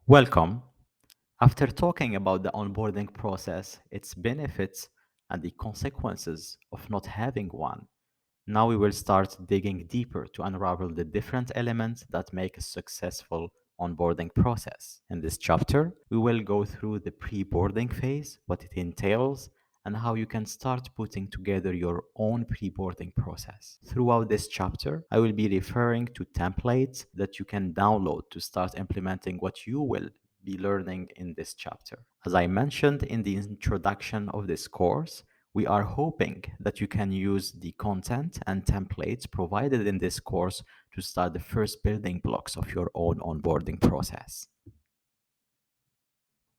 Welcome. After talking about the onboarding process, its benefits, and the consequences of not having one, now we will start digging deeper to unravel the different elements that make a successful onboarding process. In this chapter, we will go through the pre-boarding phase, what it entails, and how you can start putting together your own pre-boarding process. Throughout this chapter, I will be referring to templates that you can download to start implementing what you will be learning in this chapter. As I mentioned in the introduction of this course, we are hoping that you can use the content and templates provided in this course to start the first building blocks of your own onboarding process.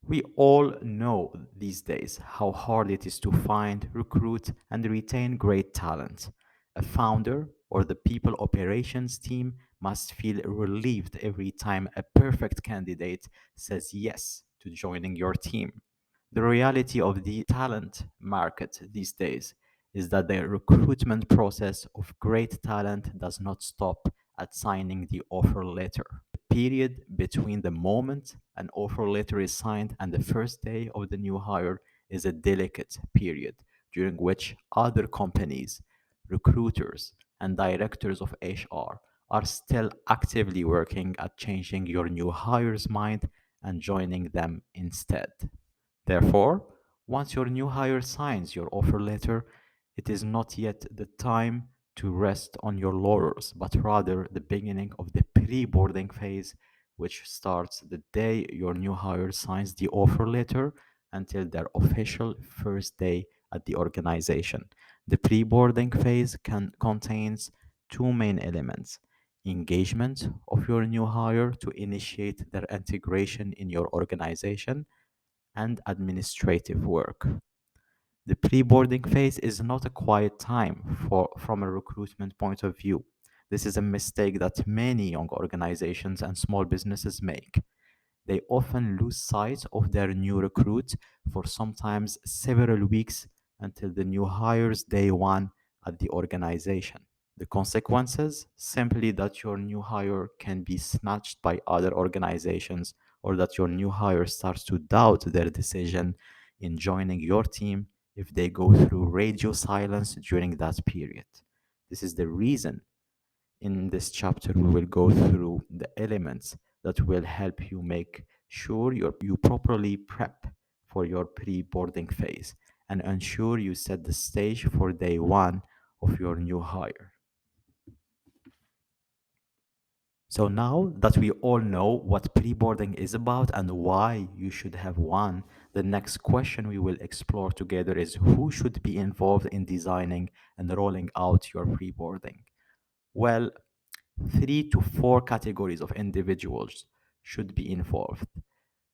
We all know these days how hard it is to find, recruit, and retain great talent. A founder or the people operations team must feel relieved every time a perfect candidate says yes to joining your team. The reality of the talent market these days is that the recruitment process of great talent does not stop at signing the offer letter. The period between the moment an offer letter is signed and the first day of the new hire is a delicate period during which other companies, recruiters, and directors of HR are still actively working at changing your new hire's mind and joining them instead. Therefore, once your new hire signs your offer letter, it is not yet the time to rest on your laurels, but rather the beginning of the pre-boarding phase, which starts the day your new hire signs the offer letter until their official first day at the organization. The pre-boarding phase contains two main elements: engagement of your new hire to initiate their integration in your organization and administrative work. The pre-boarding phase is not a quiet time from a recruitment point of view. This is a mistake that many young organizations and small businesses make. They often lose sight of their new recruit for sometimes several weeks until the new hire's day one at the organization. The consequences? Simply that your new hire can be snatched by other organizations, or that your new hire starts to doubt their decision in joining your team if they go through radio silence during that period. This is the reason in this chapter we will go through the elements that will help you make sure you properly prep for your pre-boarding phase and ensure you set the stage for day one of your new hire. So now that we all know what pre-boarding is about and why you should have one, the next question we will explore together is who should be involved in designing and rolling out your pre-boarding? Well, three to four categories of individuals should be involved.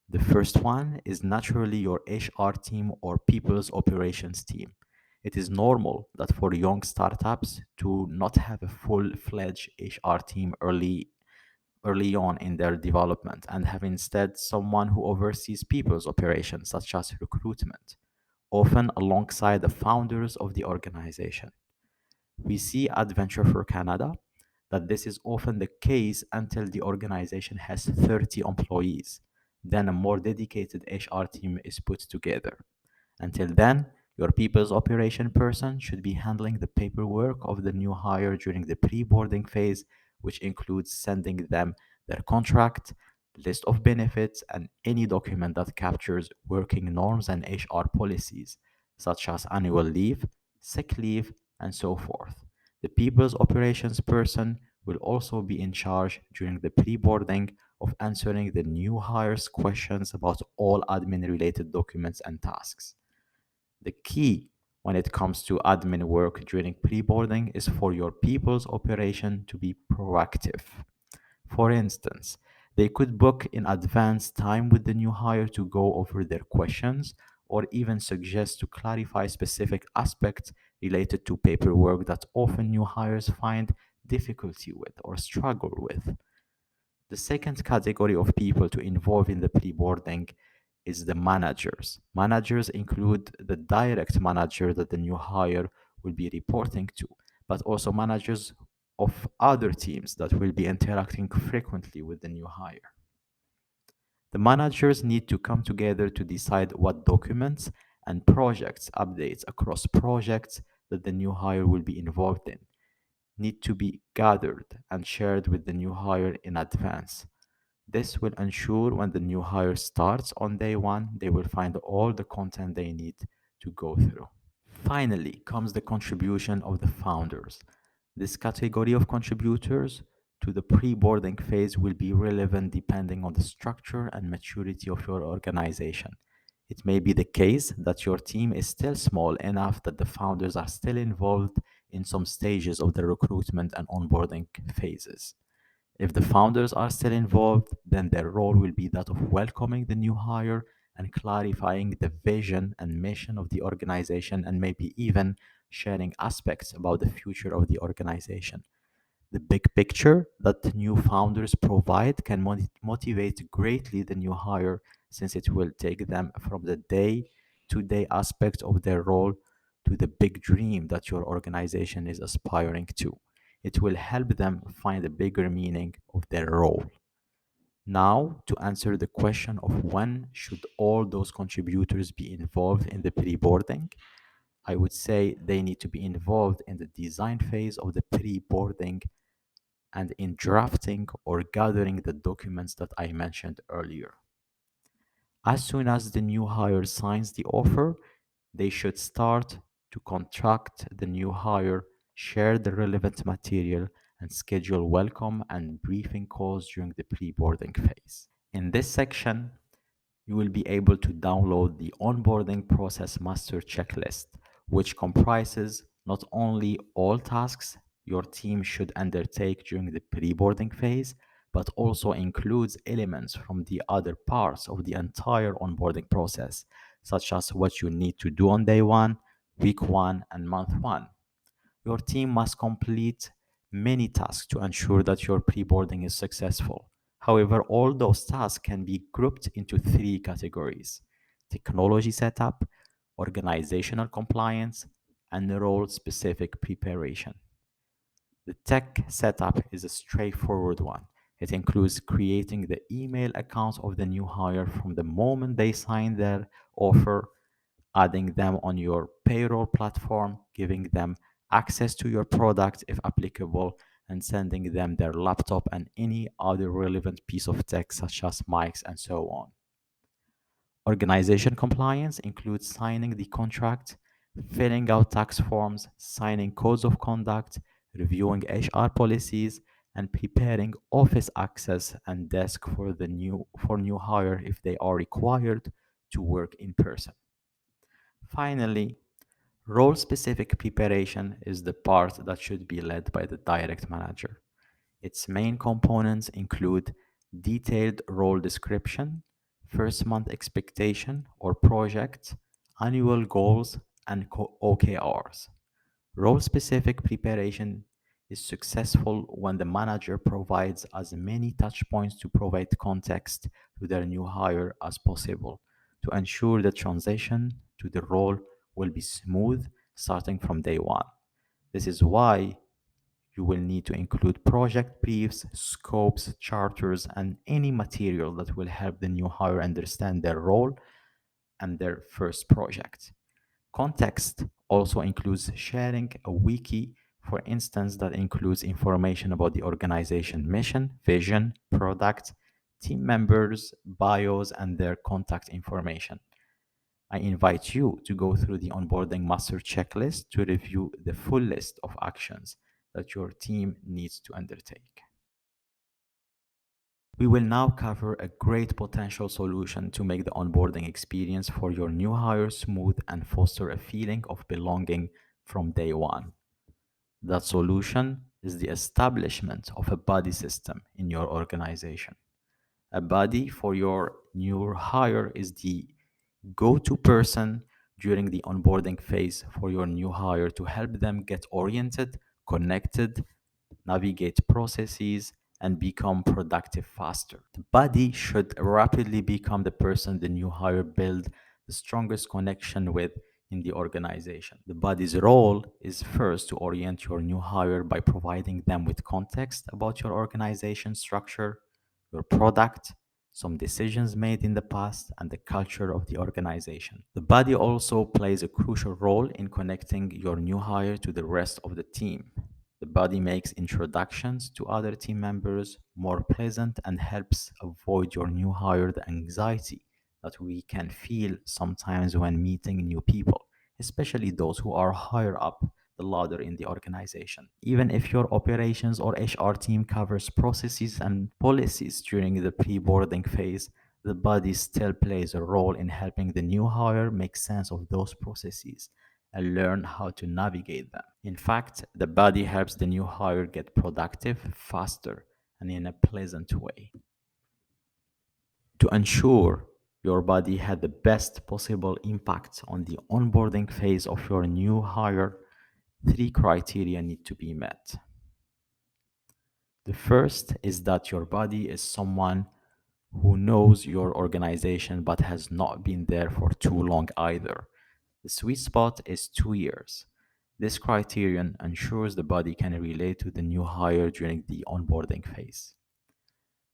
The first one is naturally your HR team or people's operations team. It is normal that for young startups to not have a full-fledged HR team early on in their development and have instead someone who oversees people's operations, such as recruitment, often alongside the founders of the organization. We see at Venture for Canada that this is often the case until the organization has 30 employees. Then a more dedicated HR team is put together. Until then, your people's operation person should be handling the paperwork of the new hire during the pre-boarding phase, which includes sending them their contract, list of benefits, and any document that captures working norms and HR policies, such as annual leave, sick leave, and so forth. The people's operations person will also be in charge during the pre-boarding of answering the new hires' questions about all admin related documents and tasks. The key when it comes to admin work during pre-boarding is for your people's operation to be proactive. For instance, they could book in advance time with the new hire to go over their questions or even suggest to clarify specific aspects related to paperwork that often new hires find difficulty with or struggle with. The second category of people to involve in the pre-boarding is the managers. Managers include the direct manager that the new hire will be reporting to, but also managers of other teams that will be interacting frequently with the new hire. The managers need to come together to decide what documents and projects updates across projects that the new hire will be involved in need to be gathered and shared with the new hire in advance. This will ensure when the new hire starts on day one, they will find all the content they need to go through. Finally comes the contribution of the founders. This category of contributors to the pre-boarding phase will be relevant depending on the structure and maturity of your organization. It may be the case that your team is still small enough that the founders are still involved in some stages of the recruitment and onboarding phases. If the founders are still involved, then their role will be that of welcoming the new hire and clarifying the vision and mission of the organization, and maybe even sharing aspects about the future of the organization. The big picture that the new founders provide can motivate greatly the new hire, since it will take them from the day to day aspect of their role to the big dream that your organization is aspiring to. It will help them find a bigger meaning of their role. Now, to answer the question of when should all those contributors be involved in the pre-boarding, I would say they need to be involved in the design phase of the pre-boarding and in drafting or gathering the documents that I mentioned earlier. As soon as the new hire signs the offer, they should start to contract the new hire, share the relevant material, and schedule welcome and briefing calls during the pre-boarding phase. In this section, you will be able to download the onboarding process master checklist, which comprises not only all tasks your team should undertake during the pre-boarding phase, but also includes elements from the other parts of the entire onboarding process, such as what you need to do on day one, week one, and month one. Your team must complete many tasks to ensure that your pre-boarding is successful. However, all those tasks can be grouped into three categories: technology setup, organizational compliance, and role specific preparation. The tech setup is a straightforward one. It includes creating the email accounts of the new hire from the moment they sign their offer, adding them on your payroll platform, giving them access to your product if applicable, and sending them their laptop and any other relevant piece of tech such as mics and so on. Organization compliance includes signing the contract, filling out tax forms, signing codes of conduct, reviewing HR policies, and preparing office access and desk for the new hire if they are required to work in person. Finally, role specific preparation is the part that should be led by the direct manager. Its main components include detailed role description, first month expectation or project, annual goals, and OKRs. Role specific preparation is successful when the manager provides as many touch points to provide context to their new hire as possible to ensure the transition to the role will be smooth starting from day one. This is why you will need to include project briefs, scopes, charters, and any material that will help the new hire understand their role and their first project. Context also includes sharing a wiki, for instance, that includes information about the organization mission, vision, product, team members, bios, and their contact information. I invite you to go through the onboarding master checklist to review the full list of actions that your team needs to undertake. We will now cover a great potential solution to make the onboarding experience for your new hire smooth and foster a feeling of belonging from day one. That solution is the establishment of a buddy system in your organization. A buddy for your new hire is the go to person during the onboarding phase for your new hire to help them get oriented, connected, navigate processes, and become productive faster. The buddy should rapidly become the person the new hire build the strongest connection with in the organization. The buddy's role is first to orient your new hire by providing them with context about your organization structure, your product, some decisions made in the past, and the culture of the organization. The body also plays a crucial role in connecting your new hire to the rest of the team. The body makes introductions to other team members more pleasant and helps avoid your new hire the anxiety that we can feel sometimes when meeting new people, especially those who are higher up the ladder in the organization. Even if your operations or HR team covers processes and policies during the pre-boarding phase, the body still plays a role in helping the new hire make sense of those processes and learn how to navigate them. In fact, the body helps the new hire get productive faster and in a pleasant way. To ensure your body had the best possible impact on the onboarding phase of your new hire, three criteria need to be met. The first is that your body is someone who knows your organization but has not been there for too long either. The sweet spot is 2 years. This criterion ensures the body can relate to the new hire during the onboarding phase.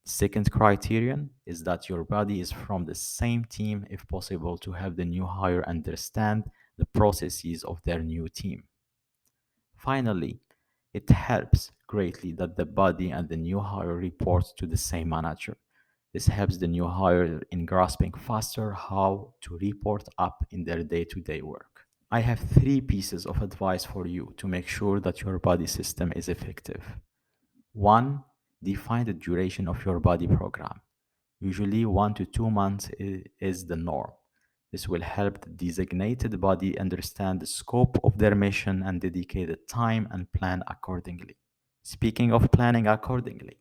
Second criterion is that your body is from the same team if possible to help the new hire understand the processes of their new team. Finally, it helps greatly that the body and the new hire report to the same manager. This helps the new hire in grasping faster how to report up in their day-to-day work. I have three pieces of advice for you to make sure that your body system is effective. One, define the duration of your body program. Usually 1 to 2 months is the norm. This will help the designated body understand the scope of their mission and dedicate the time and plan accordingly. Speaking of planning accordingly,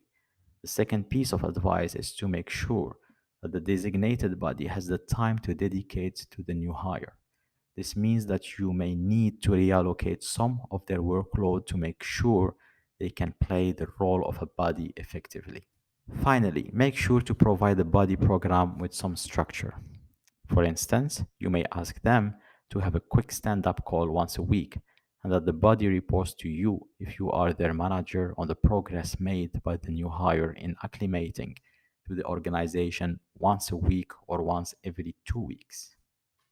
the second piece of advice is to make sure that the designated body has the time to dedicate to the new hire. This means that you may need to reallocate some of their workload to make sure they can play the role of a body effectively. Finally, make sure to provide the body program with some structure. For instance, you may ask them to have a quick stand up call once a week and that the body reports to you if you are their manager on the progress made by the new hire in acclimating to the organization once a week or once every 2 weeks.